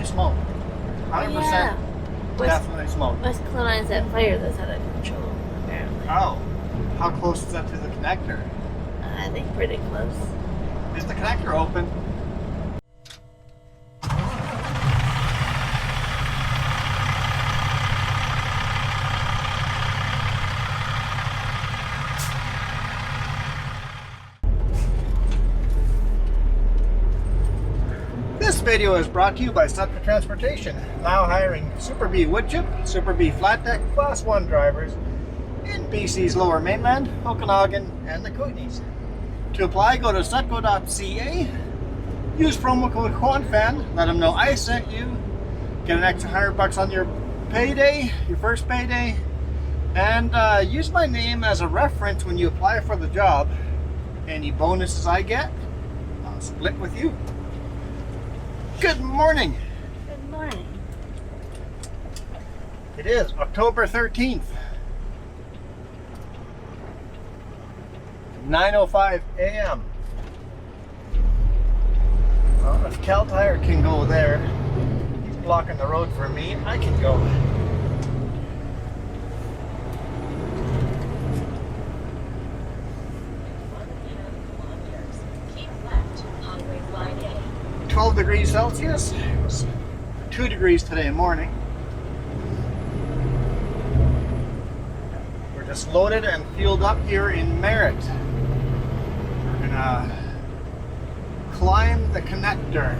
definitely smoke. 100% Yeah. definitely smoke. Must colonize that fire that's out of control, apparently. Oh, how close is that to the connector? I think pretty close. Is the connector open? This video is brought to you by Sutka Transportation, now hiring Super B woodchip, Super B flat deck Class 1 drivers in BC's Lower Mainland, Okanagan, and the Kootenays. To apply, go to sutco.ca, use promo code QUANFAN, let them know I sent you, get an extra $100 on your payday, your first payday, and use my name as a reference when you apply for the job. Any bonuses I get, I'll split with you. Good morning. Good morning. It is October 13th. 9:05 a.m. Well, if Cal Tire can go there, he's blocking the road for me, I can go. Keep left, Highway Line A. 12 degrees Celsius. It was 2 degrees today morning. We're just loaded and fueled up here in Merritt. We're gonna climb the connector.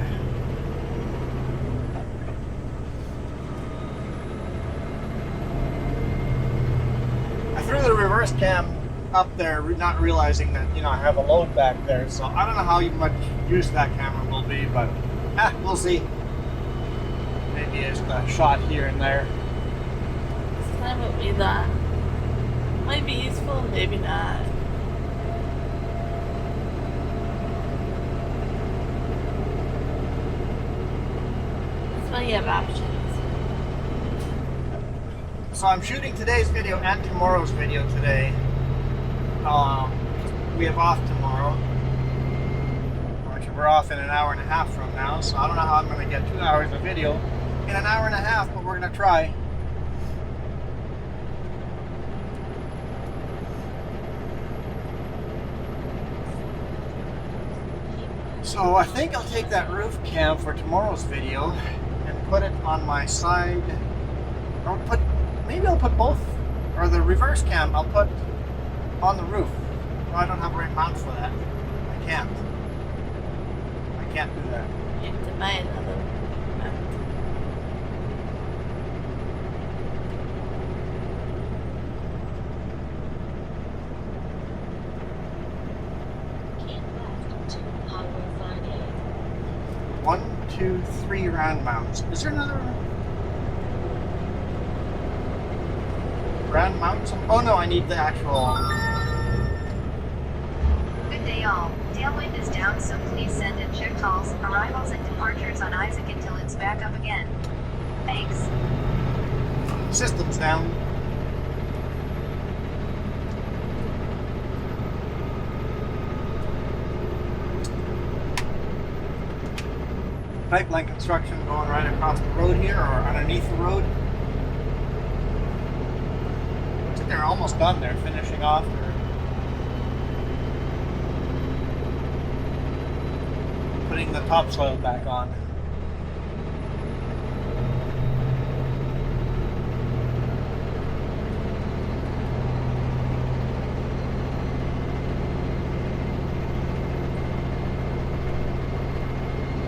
I threw the reverse cam up there, not realizing that, I have a load back there, so I don't know how much use that camera will be, but we'll see. Maybe it's a shot here and there. This time would be that. Might be useful, maybe not. That's why you have options. So I'm shooting today's video and tomorrow's video today. We have off tomorrow. Actually, we're off in an hour and a half from now, so I don't know how I'm going to get 2 hours of video in an hour and a half, but we're going to try. So I think I'll take that roof cam for tomorrow's video and put it on my side, or maybe I'll put both, or the reverse cam I'll put on the roof. No, I don't have a right mount for that. I can't do that. You have to buy another mount. Keep left to Highway Line A. 1, 2, 3 round mounts. Is there another round mount? Oh no, I need the actual. Good day all. Tailwind is down, so please send in check calls, arrivals and departures on Isaac until it's back up again. Thanks. System's down. Pipeline construction going right across the road here, or underneath the road. Looks like they're almost done. They're finishing off. Putting the topsoil back on.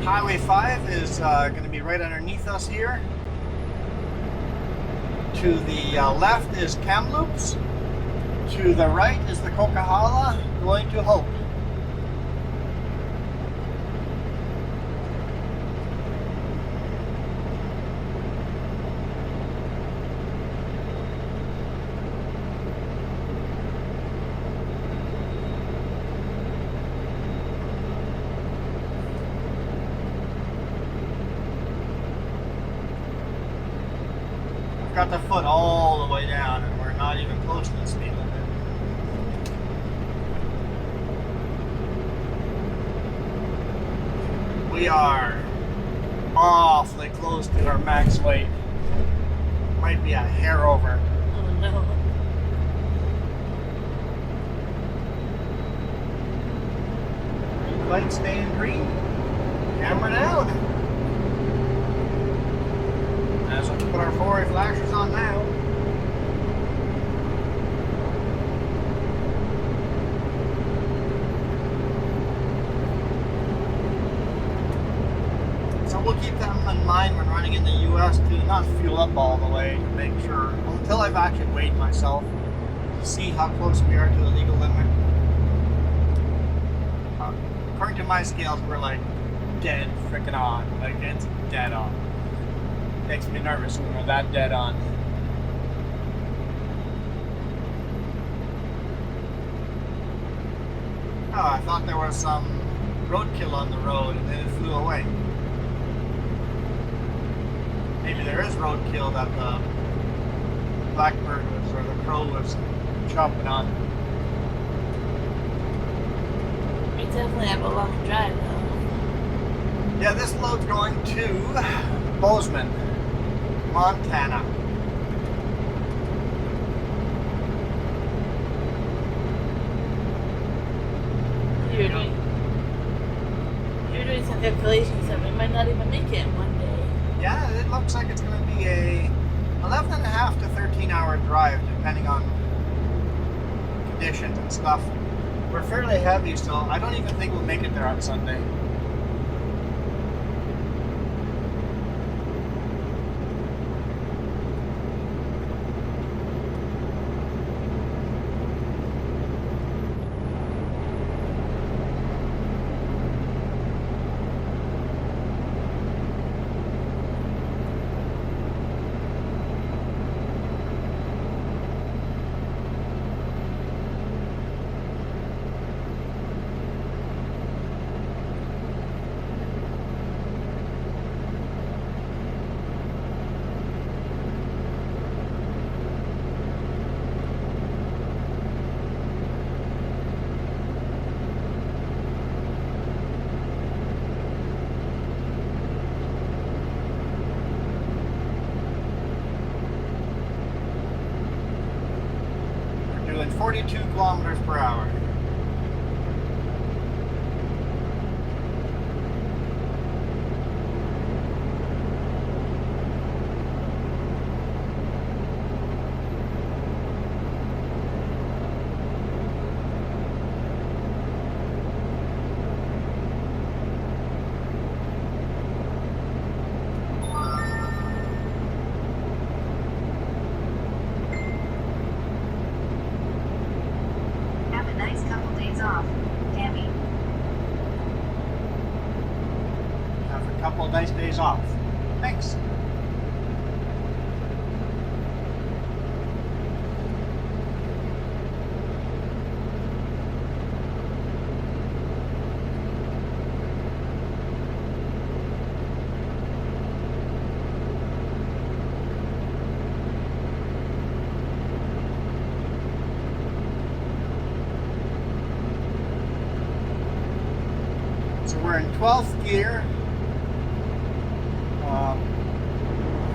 Highway 5 is going to be right underneath us here. To the left is Kamloops. To the right is the Coquihalla going to Hope. Got the foot all the way down, and we're not even close to the speed limit. We are awfully close to our max weight. Might be a hair over. Oh no. Light staying green. Camera down. As we put our forward flashers on now. So we'll keep that in mind when running in the US to not fuel up all the way to make sure, until I've actually weighed myself, to see how close we are to the legal limit. According to my scales, we're like dead freaking on. Like it's dead on. Makes me nervous when we're that dead on. Oh, I thought there was some roadkill on the road and then it flew away. Maybe there is roadkill that the blackbird was or the crow was chopping on. We definitely have a long drive though. Yeah, this load's going to Bozeman, Montana. You're doing some calculations that we might not even make it in one day. Yeah, it looks like it's going to be a 11 and a half to 13 hour drive, depending on conditions and stuff. We're fairly heavy, so I don't even think we'll make it there on Sunday. Doing 42 kilometers per hour. Have a nice couple days off, Tammy. Have a couple of nice days off. Thanks. So we're in 12th gear.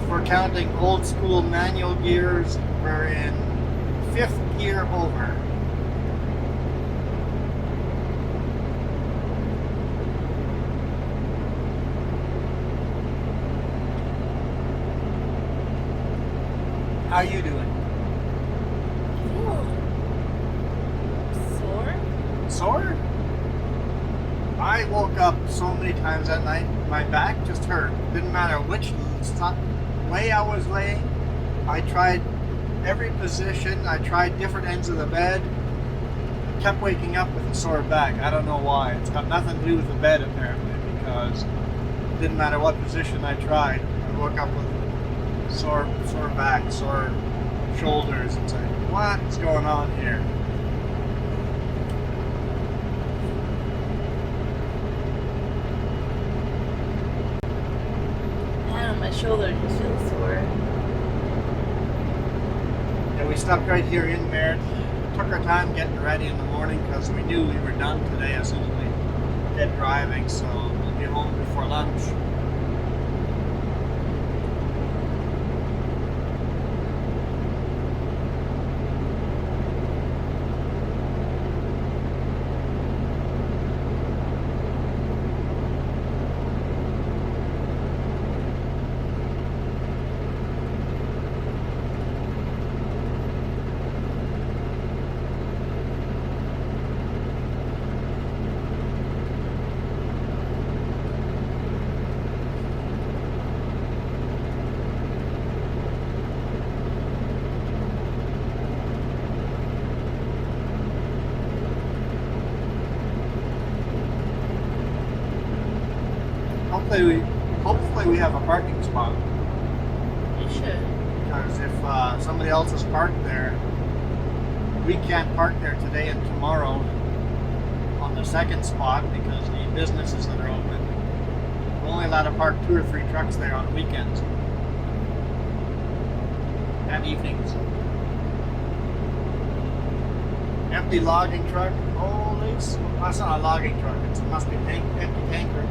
If we're counting old school manual gears, we're in 5th gear over. How you doing? Sore? Sore? I woke up so many times that night, my back just hurt. Didn't matter which way I was laying. I tried every position. I tried different ends of the bed. I kept waking up with a sore back. I don't know why. It's got nothing to do with the bed apparently, because it didn't matter what position I tried. I woke up with sore back, sore shoulders. It's like, what is going on here? My shoulder just feels sore. Yeah, we stopped right here in Merritt. Took our time getting ready in the morning because we knew we were done today as soon as we get driving, so we'll be home before lunch. hopefully we have a parking spot. You should. Because if somebody else is parked there, we can't park there today and tomorrow on the second spot because the businesses that are open. We're only allowed to park 2 or 3 trucks there on weekends and evenings. Empty logging truck. Holy, that's not a logging truck. It must be empty tanker.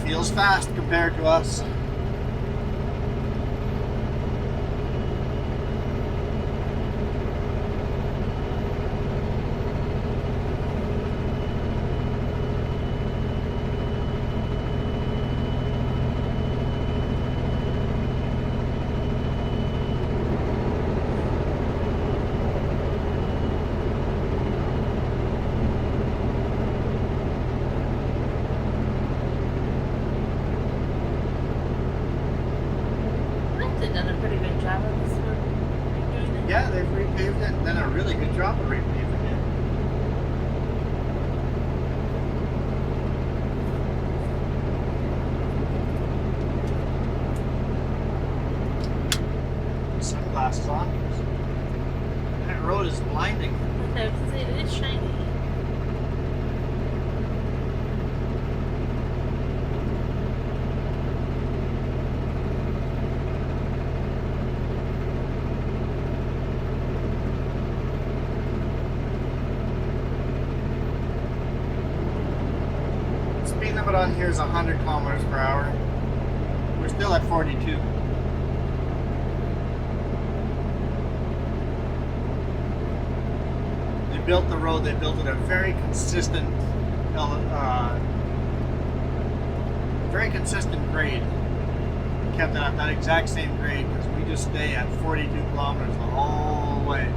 Feels fast compared to us. They've done a pretty good job of this one. Redoing it. Yeah, they've repaved it and done a really good job of repaving it. Sunglasses on. That road is blinding. But I was gonna say, it is shiny. Speed limit on here is 100 kilometers per hour. We're still at 42. They built the road, they built it a very consistent grade. Kept it at that exact same grade because we just stay at 42 kilometers the whole way.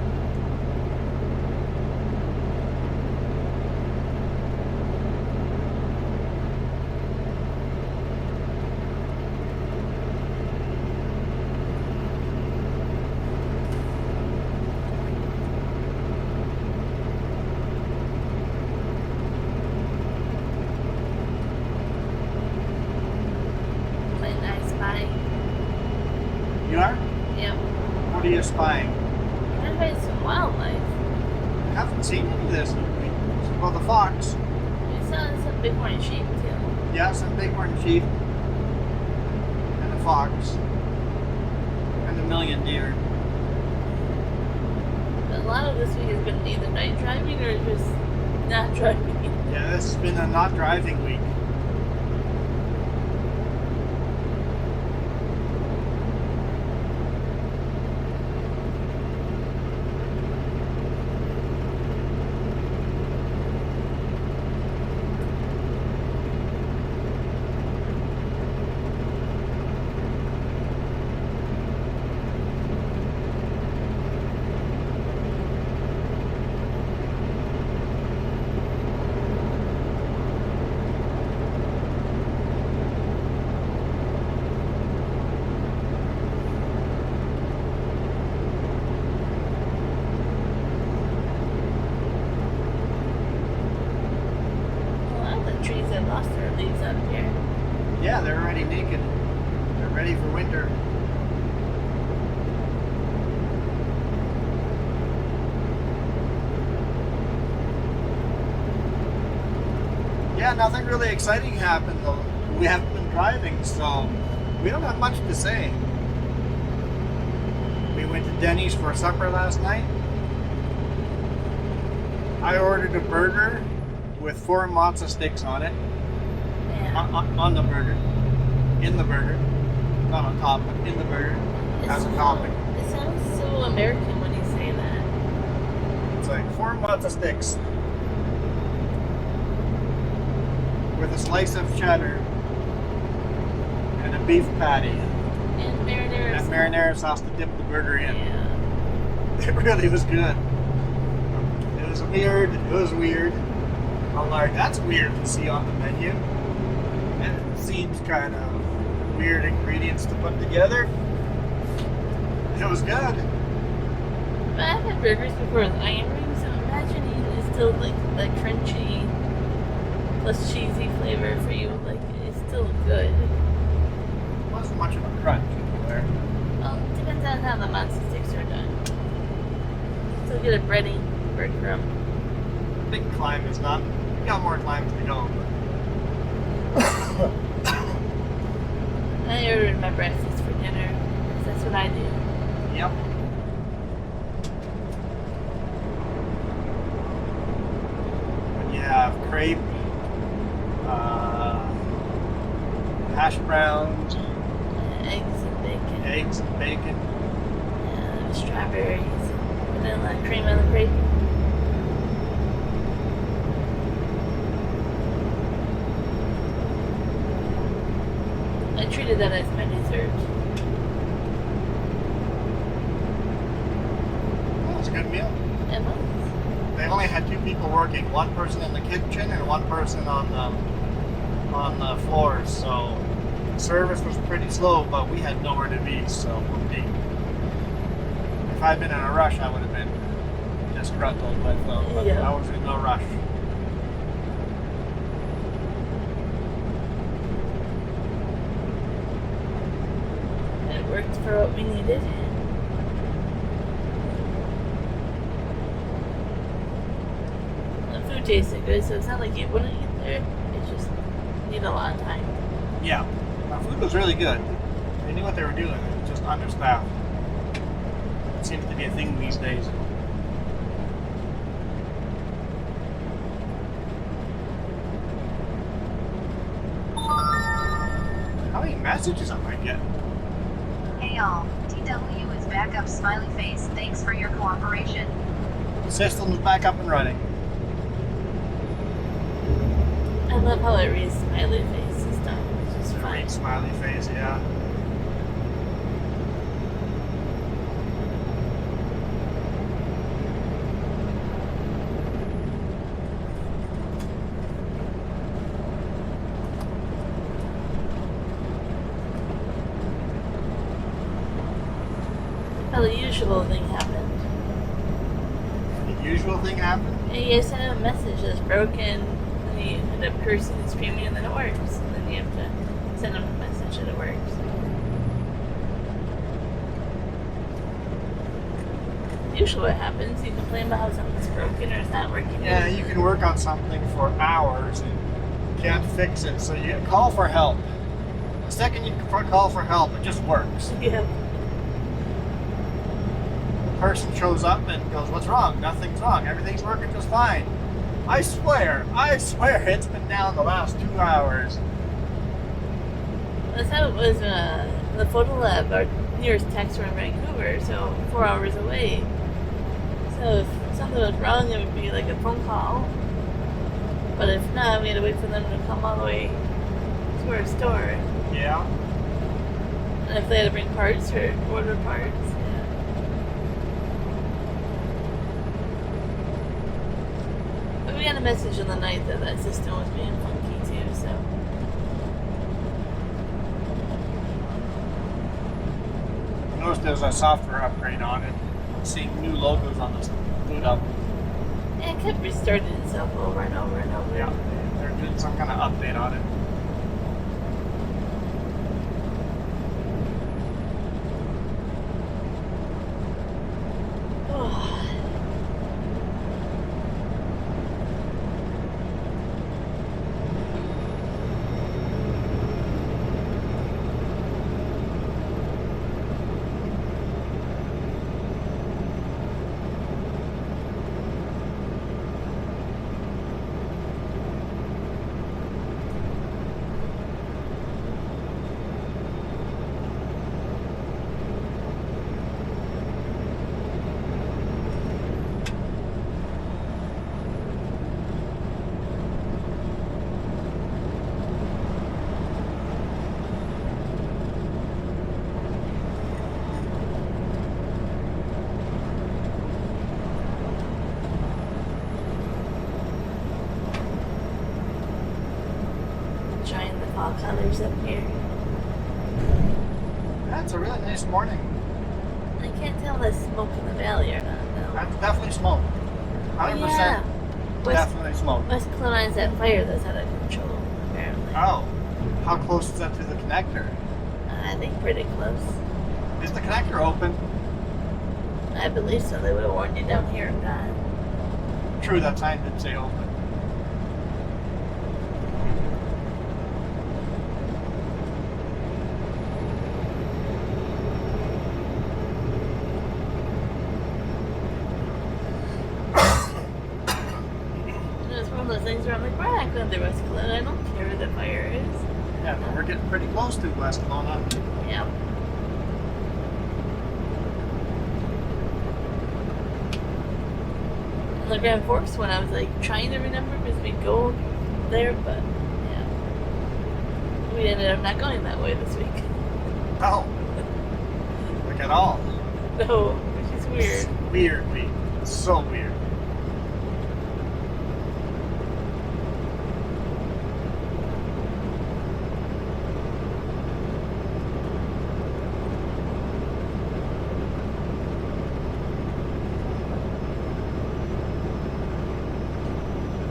Like nice spy. You are? Yep. What are you spying? Trying to find some wildlife. I haven't seen any of this. Well, the fox. We saw some bighorn sheep too. Yeah, some bighorn sheep. And a fox. And a million deer. But a lot of this week has been either night driving or just not driving. Yeah, this has been a not driving week. A lot of the trees have lost their leaves out here. Yeah, they're already naked. They're ready for winter. Yeah, nothing really exciting happened though. We haven't been driving, so we don't have much to say. We went to Denny's for supper last night. I ordered a burger with 4 matzo sticks on it. Yeah. On the burger. In the burger. Not on top, but in the burger. As a topping. It sounds so American when you say that. It's like 4 matzo sticks. With a slice of cheddar. And a beef patty. And marinara And sauce. marinara sauce to dip the burger in. Yeah. It really was good. It was weird. It was weird. I'm like, that's weird to see on the menu. And it seems kind of weird ingredients to put together. It was good. But I've had burgers before with onion rings, so imagine eating it still like crunchy less cheesy flavor for you. Like, it's still good. Wasn't much of a crunch anywhere. Well, it depends on how the matzo sticks are done. Still get a breadcrumb. Big climb is not. We got more climbs to go. I ordered my breakfast for dinner, 'cause that's what I do. Yep. When you have crepe, hash browns, Eggs and bacon. eggs and bacon. Strawberries and vanilla cream on the crepe. I treated that as my dessert. That was a good meal. It was. They only had 2 people working, one person in the kitchen and one person on the floors, so service was pretty slow, but we had nowhere to be, so if I'd been in a rush, I would have been disgruntled, but Yeah. I was in no rush. It worked for what we needed. The food tasted good, so it's not like you wouldn't eat there. It's just need a lot of time. Yeah, our food was really good. They knew what they were doing. It was just understaffed. It seems to be a thing these days. How many messages am I getting? Hey y'all, TW is back up, smiley face. Thanks for your cooperation. The system's back up and running. I love how it reads smiley face and stuff. It's just fun. Great smiley face, yeah. Well, the usual thing happened. The usual thing happened. And you send him a message that's broken, and you end up cursing and screaming, and then it works. And then you have to send him a message that it works. Usually what happens, you complain about how something's broken or it's not working. Yeah, you can work on something for hours and can't fix it, so you call for help. The second you call for help, it just works. Yeah. The person shows up and goes, "What's wrong?" "Nothing's wrong. Everything's working just fine." I swear, it's been down the last 2 hours. That's how it was the photo lab. Our nearest techs were in Vancouver, so 4 hours away. So if something was wrong, it would be like a phone call. But if not, we had to wait for them to come all the way to our store. Yeah. And if they had to bring parts or order parts, yeah. But we got a message in the night that that system was being funky too, so. I noticed there's a software upgrade on it. I'm seeing new logos on this boot up. And it kept restarting itself over and over and over. Yeah, they're doing some kind of update on it. Trying the fall colors up here. That's a really nice morning. I can't tell if there's smoke in the valley or not, though. That's definitely smoke. 100%. Yeah. Definitely smoke. West Clonines that fire that's out of control, apparently. Oh, how close is that to the connector? I think pretty close. Is the connector open? I believe so. They would have warned you down here if not. True, that sign did say open. It's one of those things where I'm like, we're not going to West Kelowna. I don't care where the fire is. Yeah, but we're getting pretty close to West Kelowna. Yeah. And the Grand Forks one, I was like trying to remember because we go there, but yeah. We ended up not going that way this week. No. Like at all. No, which is weird. Weird week. So weird.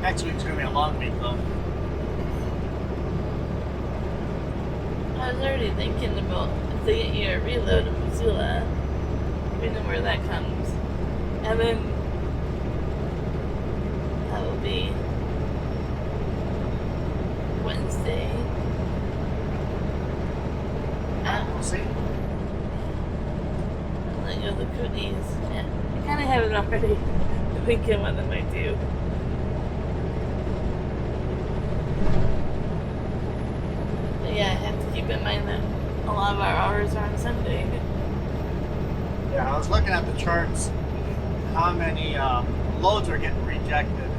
Next week's gonna be a long week though. I was already thinking about if they get you a reload in Missoula, we know where that comes. And then that will be Wednesday. We'll see. And then go to the Kootenays. Yeah, I kind of have it already. Thinking what they might do. But yeah, I have to keep in mind that a lot of our hours are on Sunday. Yeah, I was looking at the charts, how many loads are getting rejected.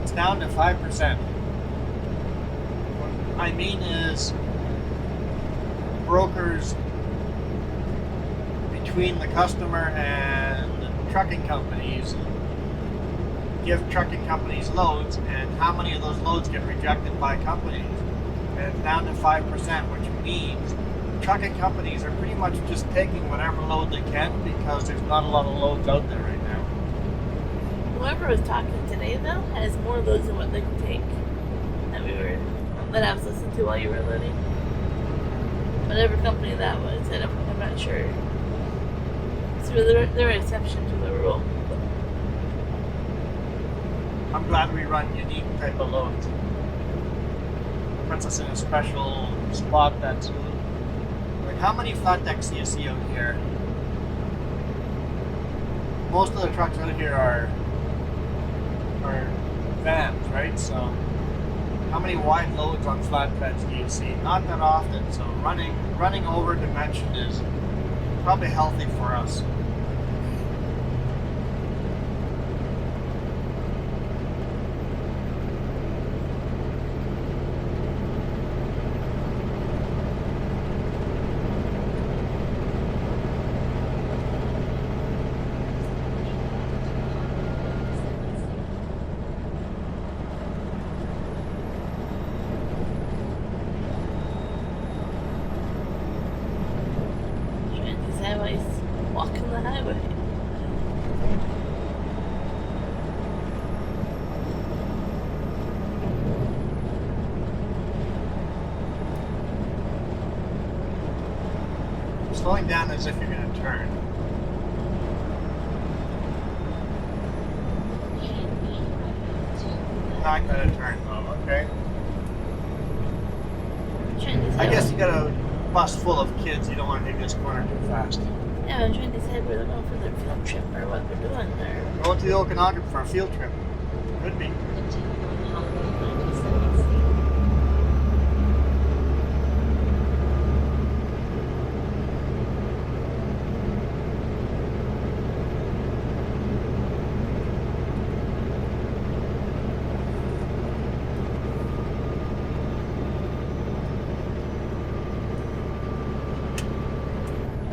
It's down to 5%. What I mean is brokers between the customer and the trucking companies give trucking companies loads, and how many of those loads get rejected by companies. And it's down to 5%, which means trucking companies are pretty much just taking whatever load they can because there's not a lot of loads out there right now. Whoever was talking today, though, has more loads than what they can take. That I was listening to while you were loading. Whatever company that was, and I'm not sure. So they're an exception to the rule. I'm glad we run unique type of loads. Puts us in a special spot that's like, how many flat decks do you see out here? Most of the trucks out here are vans, right? So how many wide loads on flatbeds do you see? Not that often. So running over dimension is probably healthy for us. Walking the highway. Slowing down as if you're going to turn. Not going to turn though, okay? I guess you got a bus full of kids, you don't want to take this corner too fast. Yeah, I'm trying to decide where they're going for their field trip or what they're doing there. Going to the Okanagan for a field trip. Could be.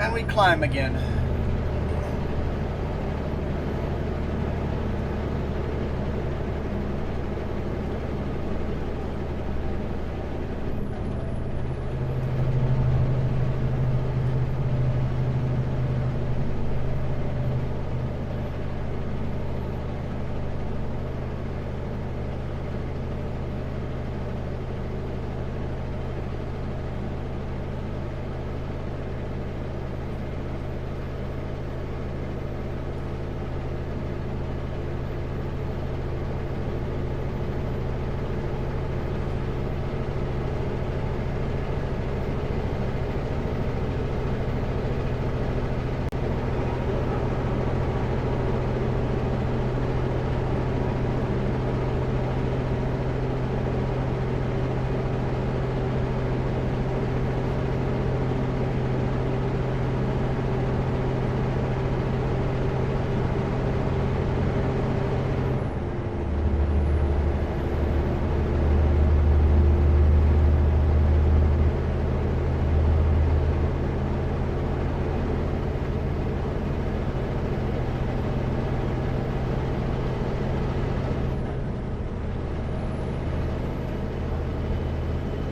And we climb again.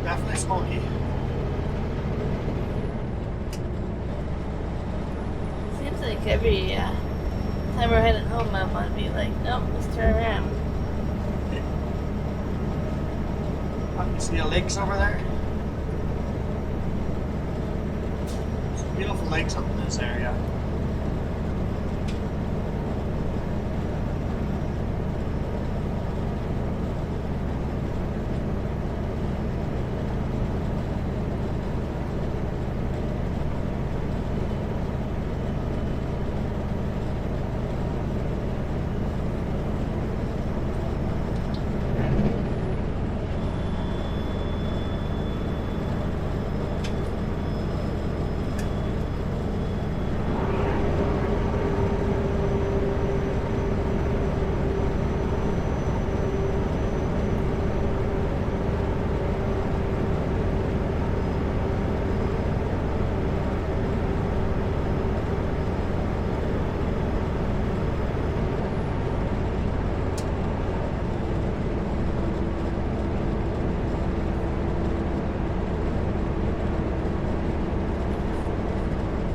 Definitely smoky. Seems like every time we're heading home, I want to be like, nope, let's turn around. You see the lakes over there? Some beautiful lakes up in this area.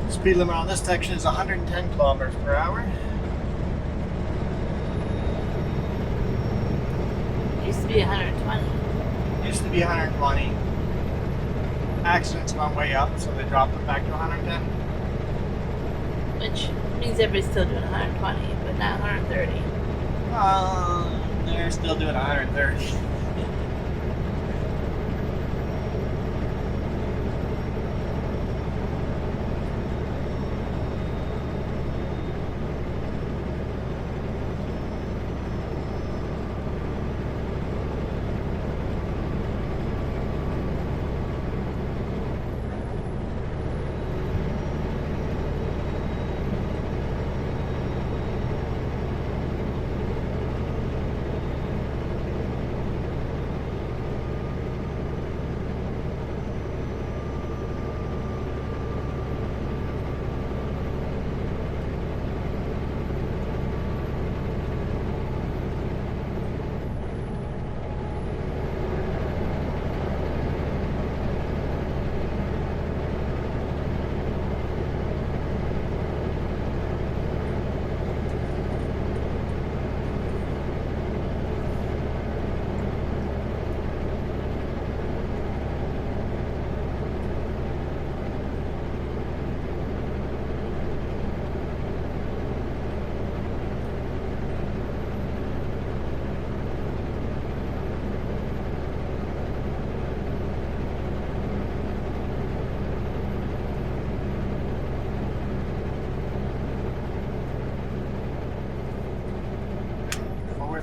Speed limit on this section is 110 kilometers per hour. Used to be 120. Used to be 120. Accidents went way up, so they dropped it back to 110. Which means everybody's still doing 120, but not 130. They're still doing 130.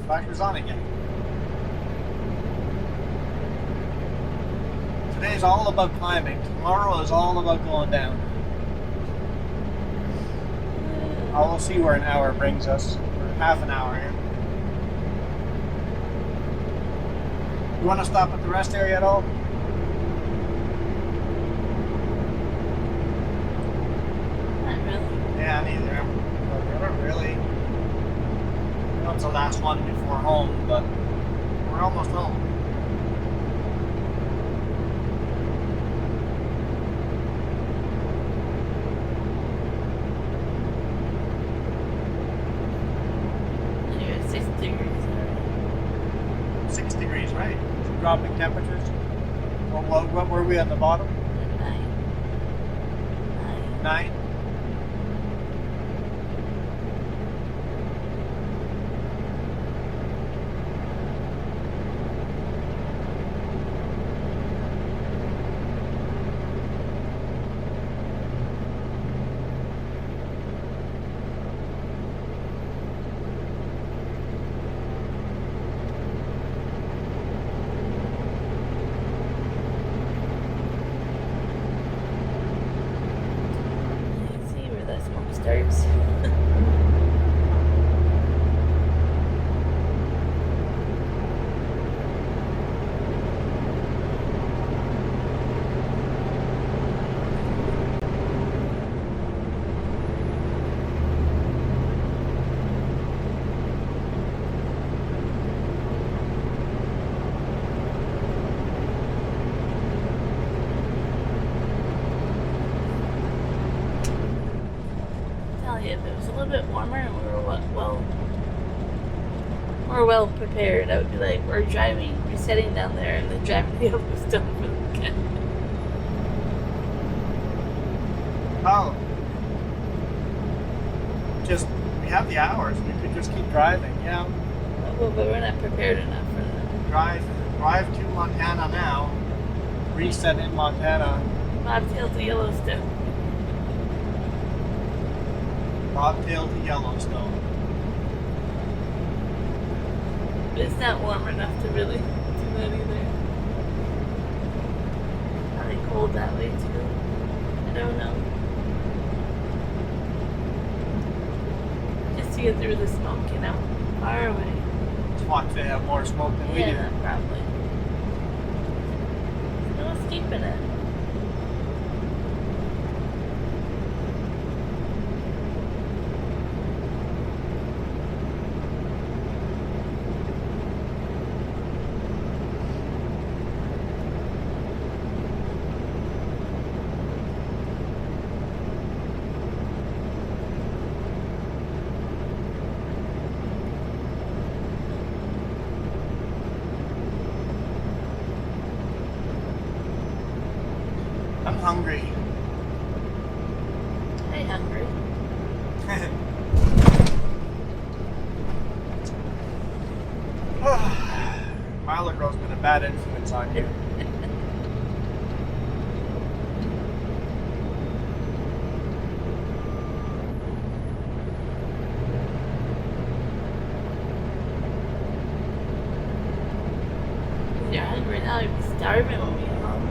Flashers on again. Today's all about climbing. Tomorrow is all about going down. I will see where an hour brings us. Or half an hour here. You want to stop at the rest area at all? Not really. Yeah, neither. Not really. I know it's the last one before home, but we're almost home. You're at 6 degrees already. 6 degrees, right? Dropping temperatures. What were we at the bottom? 9. 9? Starts. bit warmer and we're well prepared, I would be like, we're sitting down there and then driving to Yellowstone for the weekend. Oh. We have the hours. We could just keep driving, yeah. But we're not prepared enough for that. Drive to Montana now. Reset in Montana. Bobtail to Yellowstone. Bobtail to Yellowstone. But it's not warm enough to really do that either. Probably cold that way too. I don't know. Just to get through the smoke, far away. Watch, they have more smoke than we do. Yeah, probably. No escaping it. I'm hungry. I'm hungry. Milo Girl's been a bad influence on you. You're hungry now, you'd be starving when we get home.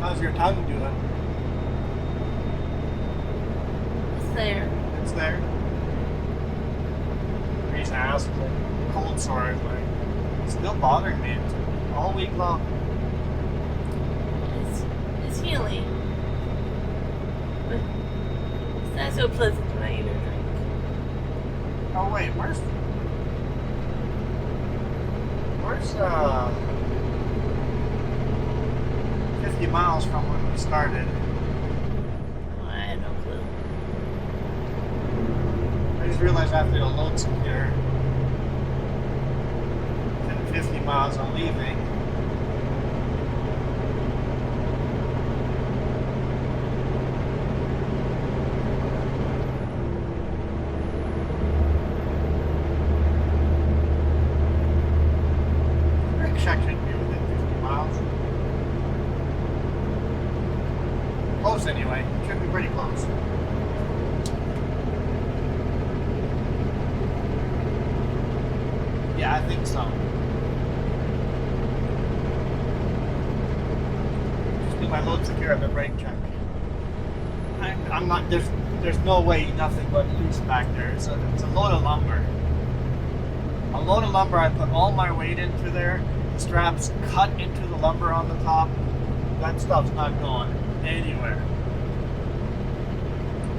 How's your tongue doing? It's there. It's there. The reason I asked is like cold sore is like it's still bothering me all week long. It's healing. But it's not so pleasant when I eat or drink. Oh wait, where's 50 miles from when we started? Oh, I had no clue. I just realized I have to go load secure. And 50 miles I'm leaving. Brake check should be within 50 miles. Close anyway. Should be pretty close. Yeah, I think so. Just do my load secure at the brake check. I'm not. There's no way nothing but loose back there. It's a load of lumber. A load of lumber. I put all my weight into there. The straps cut into the lumber on the top. That stuff's not going anywhere.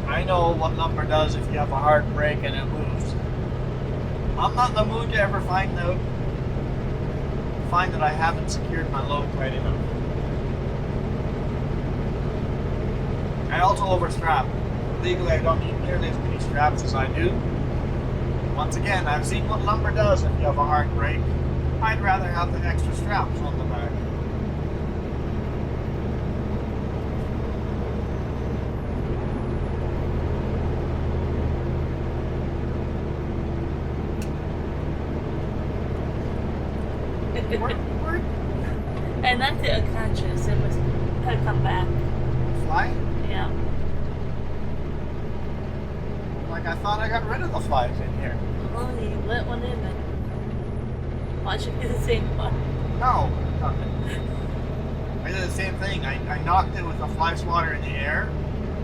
I know what lumber does if you have a hard brake and it moves. I'm not in the mood to ever find that I haven't secured my load tight enough. I also overstrap. Legally, I don't need nearly as many straps as I do. Once again, I've seen what lumber does if you have a hard brake. I'd rather have the extra straps on the back. And that's it unconscious. It was had come back. Fly? Yeah. Like I thought I got rid of the flies in here. Well, you let one in and watch it be the same one. No. I did the same thing. I knocked it with a fly swatter in the air.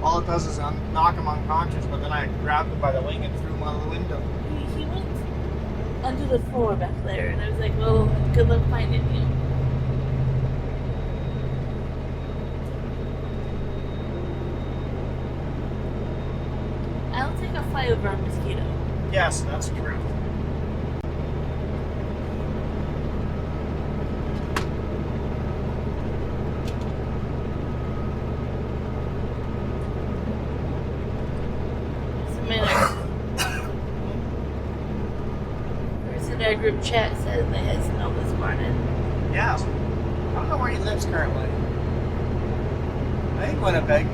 All it does is knock him unconscious, but then I grabbed him by the wing and threw him out of the window. He went under the floor back there, and I was like, well, good luck finding you. flyover on Mosquito. Yes, that's true. Our group chat said they had snow this morning. Yes. I don't know where he lives currently. I think Winnipeg.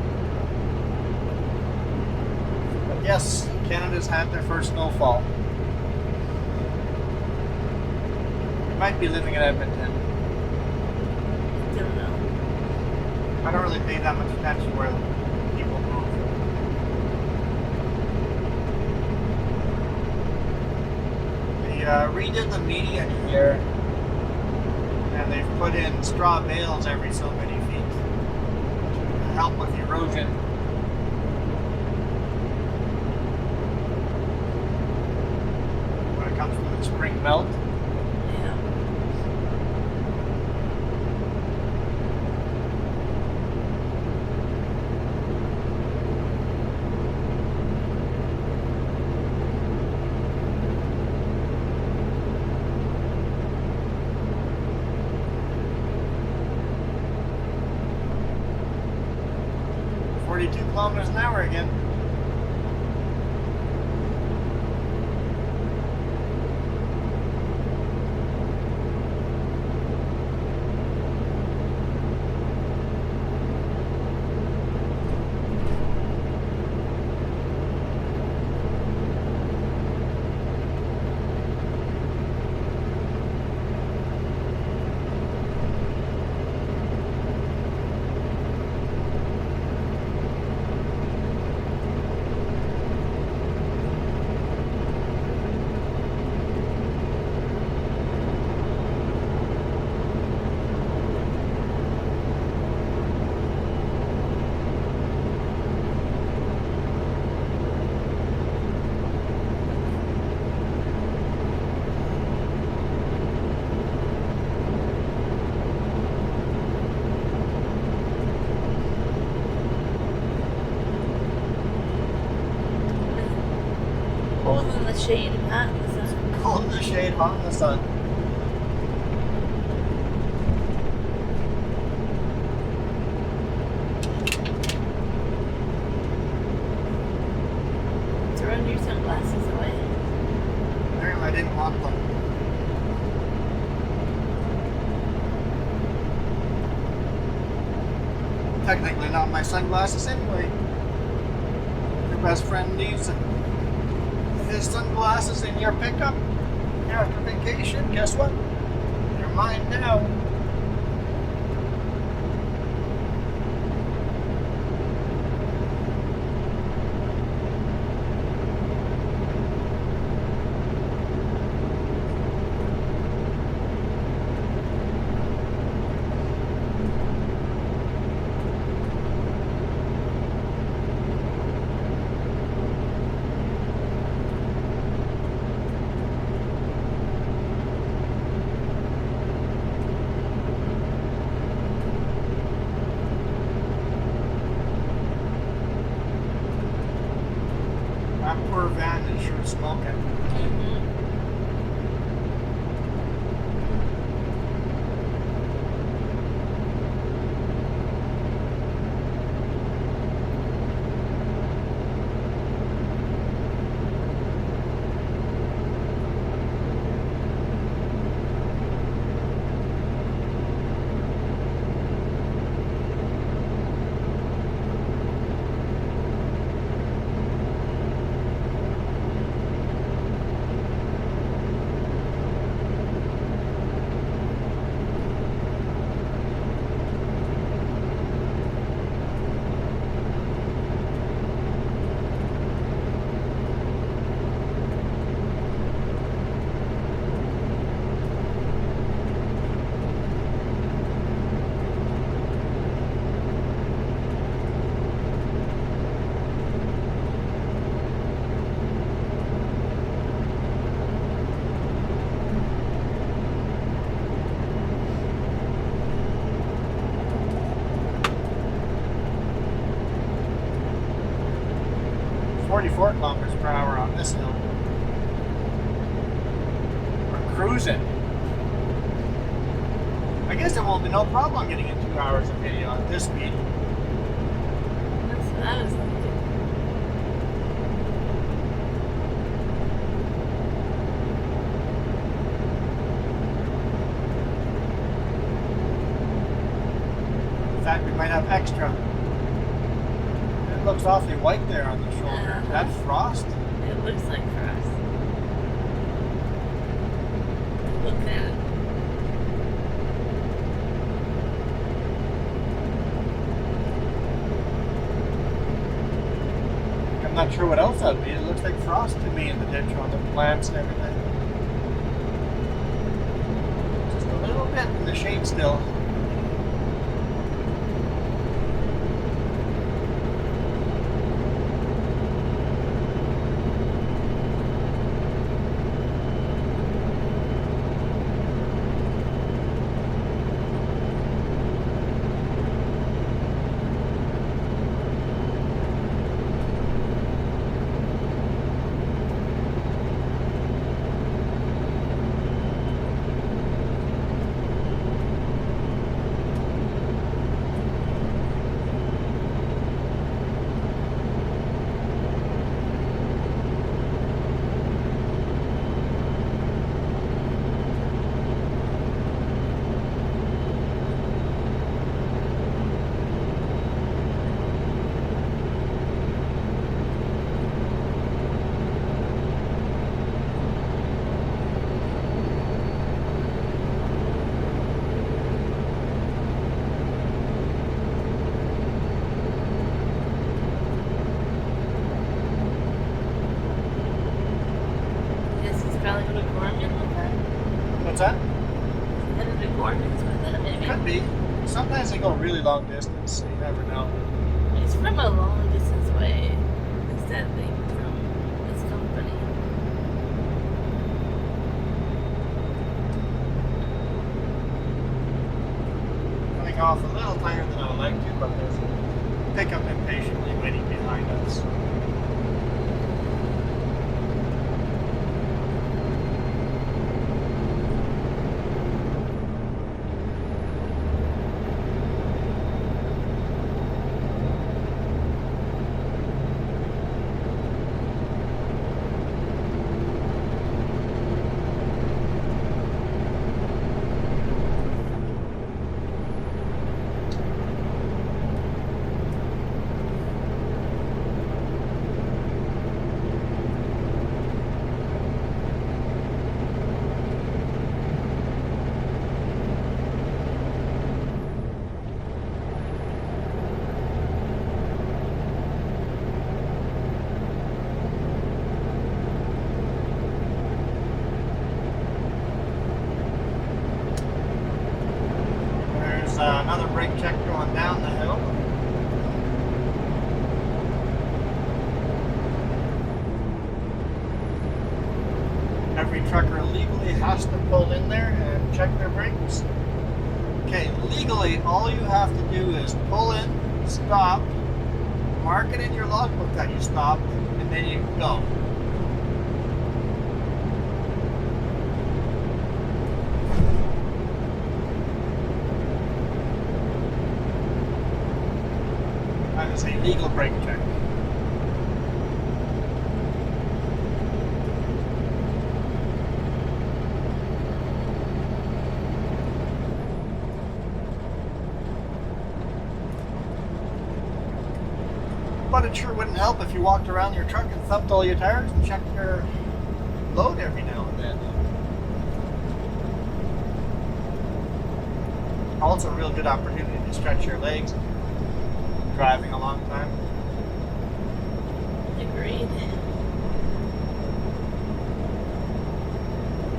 But yes, Canada's had their first snowfall. They might be living in Edmonton. Don't know. I don't really pay that much attention where people move. Redid the median here, and they've put in straw bales every so many feet to help with erosion. When it comes to the spring melt. Yeah. Kilometers an hour again. Cold in the shade and hot in the sun. Cold in the shade, hot in the sun. Throw your sunglasses away. Apparently I didn't want them. Technically not my sunglasses anyway. Your best friend leaves his sunglasses in your pickup after vacation. Guess what? They're mine now. That poor van is sure smoking. .44 kilometers per hour. cruising. I guess there won't be no problem getting in 2 hours of video at this speed. That's what I was thinking. In fact, we might have extra. It looks awfully white there on the shoulder. Uh-huh. That's frost. It looks like frost. Look at it. I'm not sure what else that would be. It looks like frost to me in the ditch on the plants and everything. Just a little bit in the shade still. Guess he's probably going to Gorman with that. What's that? Headed to Gorman's with that, maybe. Could be. Sometimes they go really long distance, so you never know. He's from a long distance way. Instead of being from this company. Coming off a little tighter than I would like to, but there's a pickup impatiently waiting behind us. Another brake check going down the hill. Every trucker legally has to pull in there and check their brakes. Okay, legally all you have to do is pull in, stop, mark it in your logbook that you stopped, and then you can go. That is a legal brake check. But it sure wouldn't help if you walked around your truck and thumped all your tires and checked your load every now and then. Also a real good opportunity to stretch your legs driving a long time. Agreed.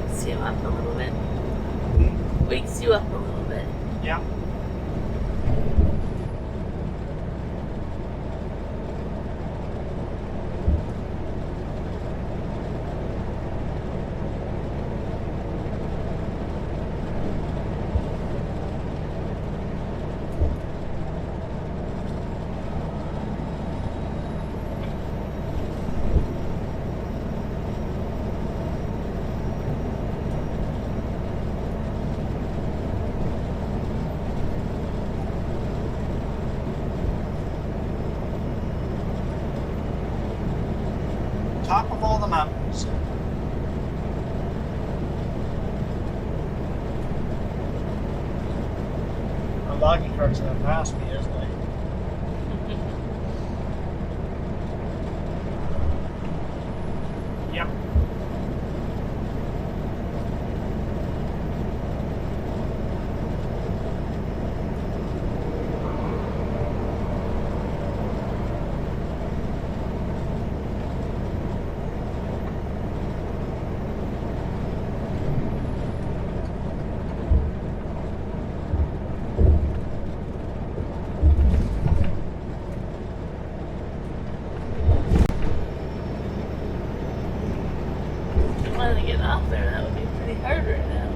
Wakes you up a little bit. Wakes you up a little bit. Yeah. mountains. A logging truck's gonna pass me, isn't it? Yep. If I wanted to get off there, that would be pretty hard right now.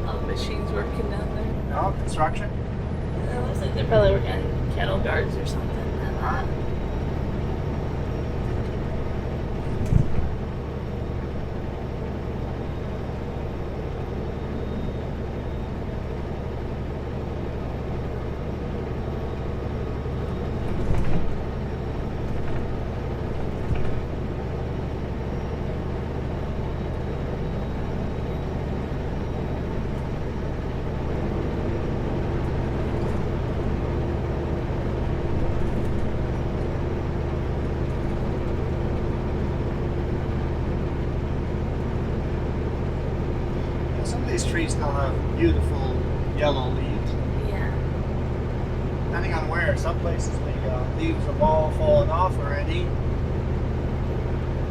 All the machines working down there. No, construction. It looks like they're probably working on cattle guards or something. Some of these trees still have beautiful yellow leaves. Yeah. Depending on where, some places the leaves have all fallen off already.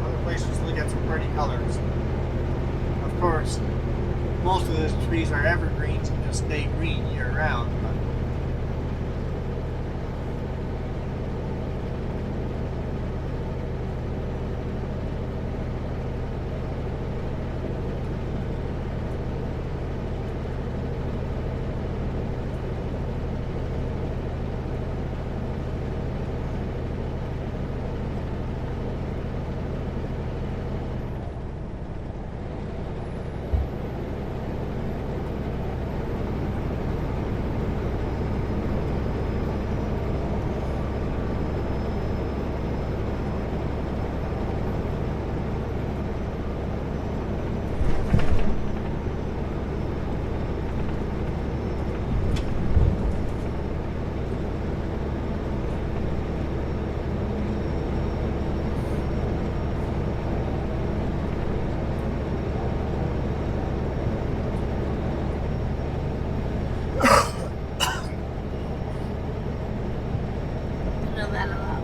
Other places they get some pretty colors. Of course, most of those trees are evergreens and just stay green year round. But None of that allowed.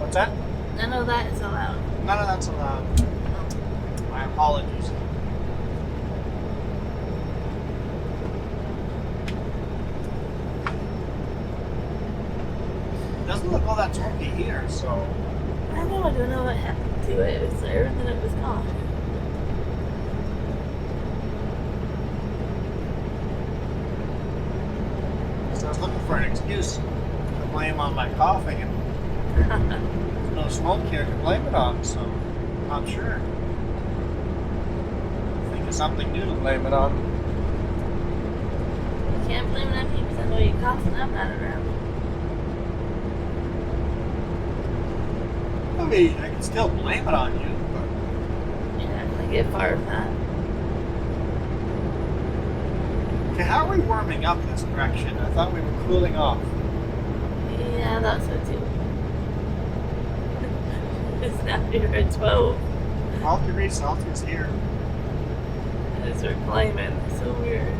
what's that? None of that is allowed. None of that's allowed. My apologies. It doesn't look all that smoky here, so I don't know what happened to it. It was there and then it was gone. I was looking for an excuse to blame on my coughing, and there's no smoke here to blame it on, so I'm not sure. Think of something new to blame it on. You can't blame it on me because I know you cough when I'm not around. I mean, I can still blame it on you, but You're not going to get far with that. okay, how are we warming up this direction? I thought we were cooling off. Yeah, that's so too. It's now here at 12. 12 degrees Celsius here. As we're climbing. It's so weird.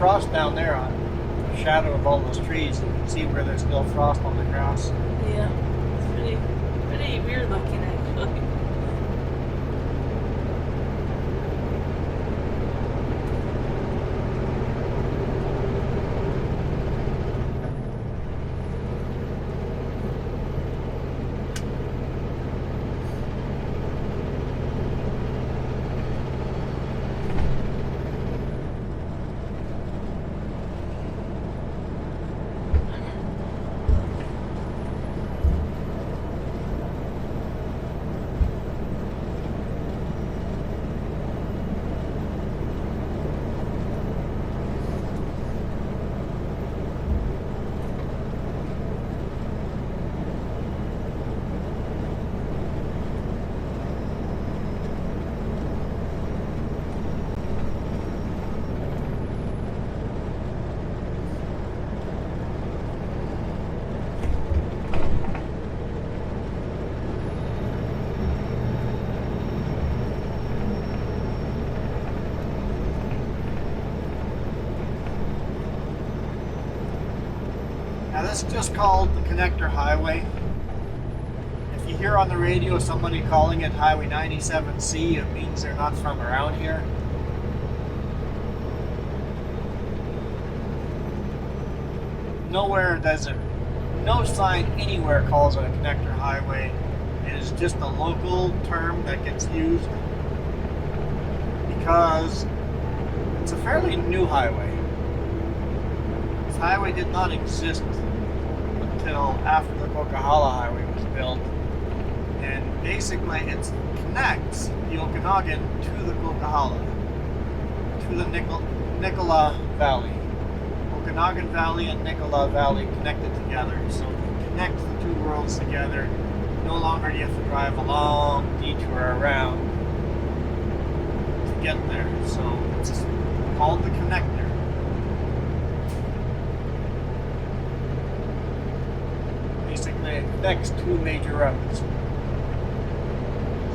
frost down there on the shadow of all those trees. You can see where there's still frost on the grass. Yeah, it's pretty weird looking actually. Now this is just called the Connector Highway. If you hear on the radio somebody calling it Highway 97C, it means they're not from around here. Nowhere does it, no sign anywhere calls it a Connector Highway. It is just a local term that gets used because it's a fairly new highway. This highway did not exist until after the Coquihalla Highway was built, and basically it connects the Okanagan to the Coquihalla, to the Nicola Valley. Okanagan Valley and Nicola Valley connected together, so it connects the two worlds together. No longer do you have to drive a long detour around to get there, so it's called the Connector. Basically, it connects two major routes. So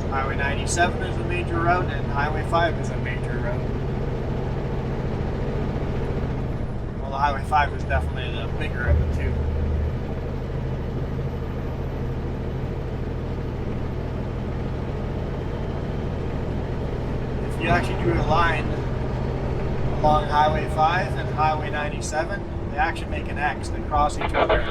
Highway 97 is a major route, and Highway 5 is a major route. Well, the Highway 5 is definitely the bigger of the two. If you actually drew a line along Highway 5 and Highway 97, they actually make an X. They cross each other.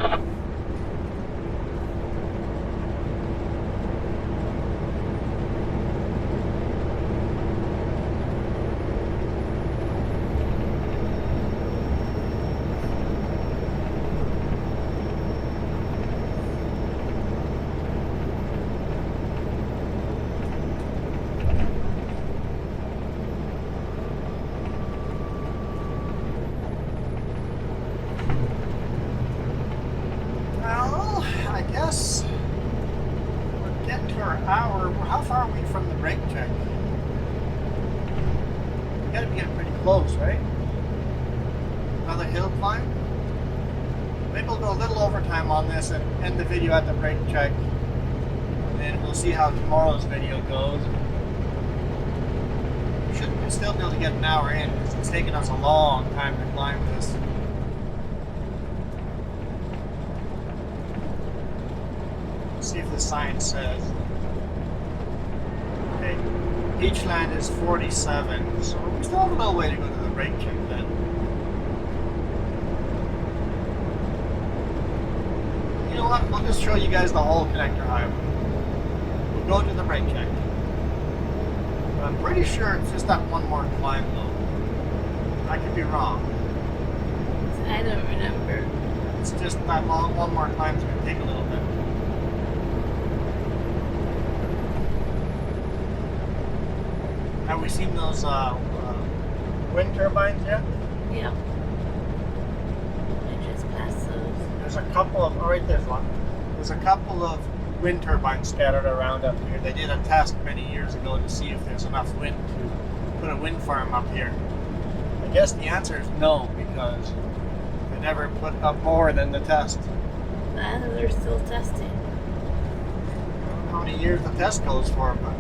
I guess we're getting to our hour. How far are we from the brake check? We gotta be getting pretty close, right? Another hill climb? Maybe we'll go a little overtime on this and end the video at the brake check. And then we'll see how tomorrow's video goes. We should still be able to get an hour in because it's taken us a long time to climb this. See if the sign says. Okay, Beachland is 47, so we still have a little way to go to the brake check then. You know what? I'll just show you guys the whole Connector Highway. We'll go to the brake check. But I'm pretty sure it's just that one more climb though. I could be wrong. I don't remember. It's just that one more climb is going to take a little bit. Have we seen those wind turbines yet? Yeah. I just passed those. There's a couple of, oh right there's one. There's a couple of wind turbines scattered around up here. They did a test many years ago to see if there's enough wind to put a wind farm up here. I guess the answer is no, because they never put up more than the test. And they're still testing. I don't know how many years the test goes for, but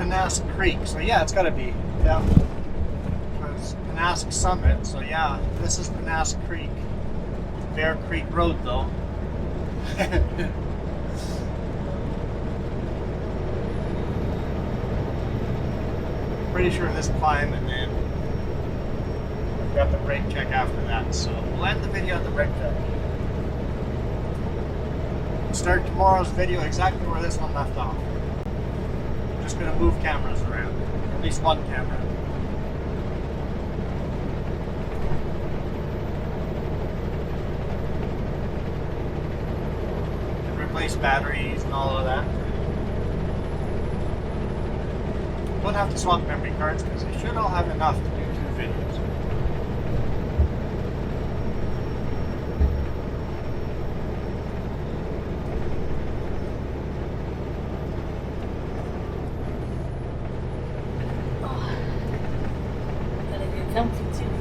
Pennask Creek. So yeah, it's got to be. Yeah. It's Pennask Summit. So yeah, this is Pennask Creek. Bear Creek Road though. Pretty sure this climb, and then we've got the brake check after that. So we'll end the video at the brake check. Start tomorrow's video exactly where this one left off. I'm just going to move cameras around, at least one camera. And replace batteries and all of that. Don't have to swap memory cards because they should all have enough to do 2 videos. Gotta get comfy too.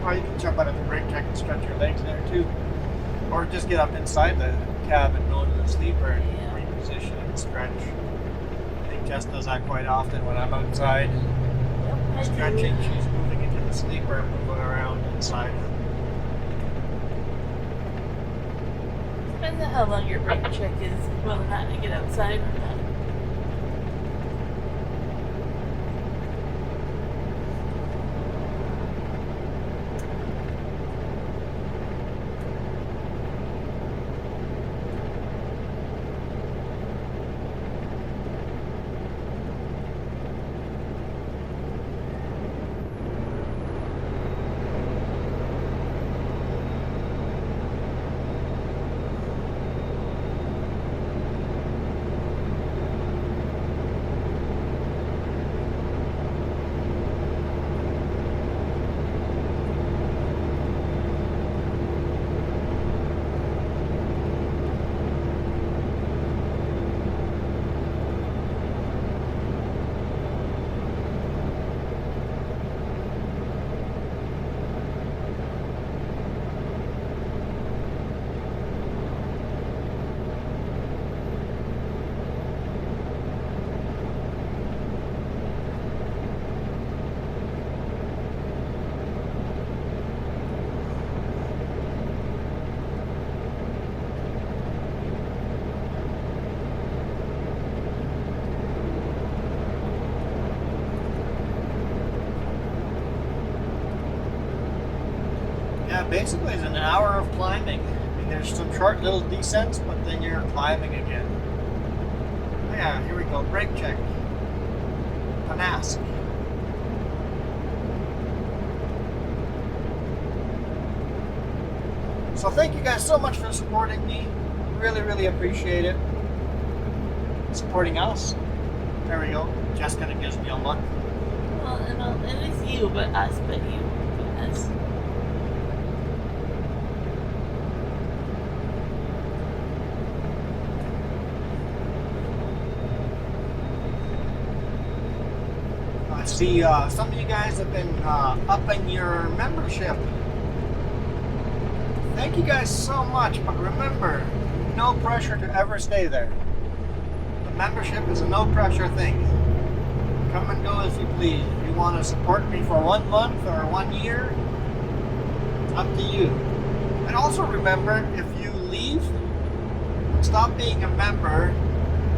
Or you can jump out of the brake check and stretch your legs there too. Or just get up inside the cab and go into the sleeper and reposition and stretch. I think Jess does that quite often when I'm outside. Yep, Stretching, she's moving into the sleeper and moving around inside. Depends on how long your brake check is, whether or not you get outside or not. Yeah, basically it's an hour of climbing. I mean, there's some short little descents, but then you're climbing again. Yeah, here we go. Brake check. Pennask. So thank you guys so much for supporting me. Really, really appreciate it. Supporting us. There we go. Jess kind of gives me a look. Well, and it is you, but us, but you, but us. I see some of you guys have been upping your membership. Thank you guys so much, but remember, no pressure to ever stay there. The membership is a no pressure thing. Come and go as you please. If you want to support me for 1 month or 1 year, it's up to you. And also remember, if you leave, stop being a member,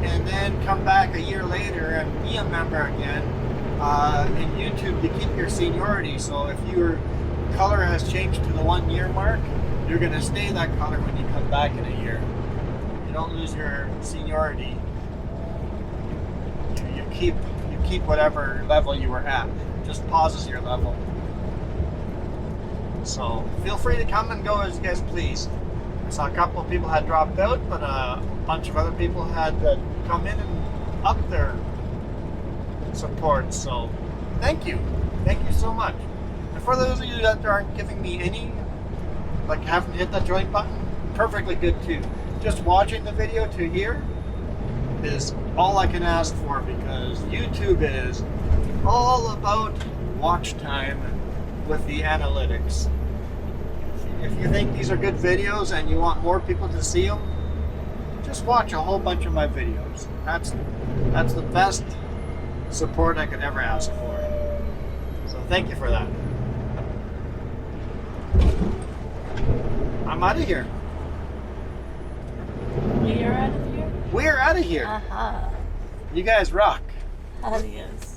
and then come back a year later and be a member again, in YouTube to keep your seniority. So if your color has changed to the 1 year mark, you're going to stay that color when you come back in a year. You don't lose your seniority. You keep whatever level you were at. It just pauses your level. So feel free to come and go as you guys please. I saw a couple of people had dropped out, but a bunch of other people had come in and up their support. So thank you so much. And for those of you that aren't giving me any, like haven't hit that join button, perfectly good too. Just watching the video to here is all I can ask for, because YouTube is all about watch time with the analytics. if you think these are good videos and you want more people to see them, just watch a whole bunch of my videos. That's the best support I could ever ask for. So thank you for that. I'm out of here. We are out of here? We're out of here. Aha. You guys rock. Adios.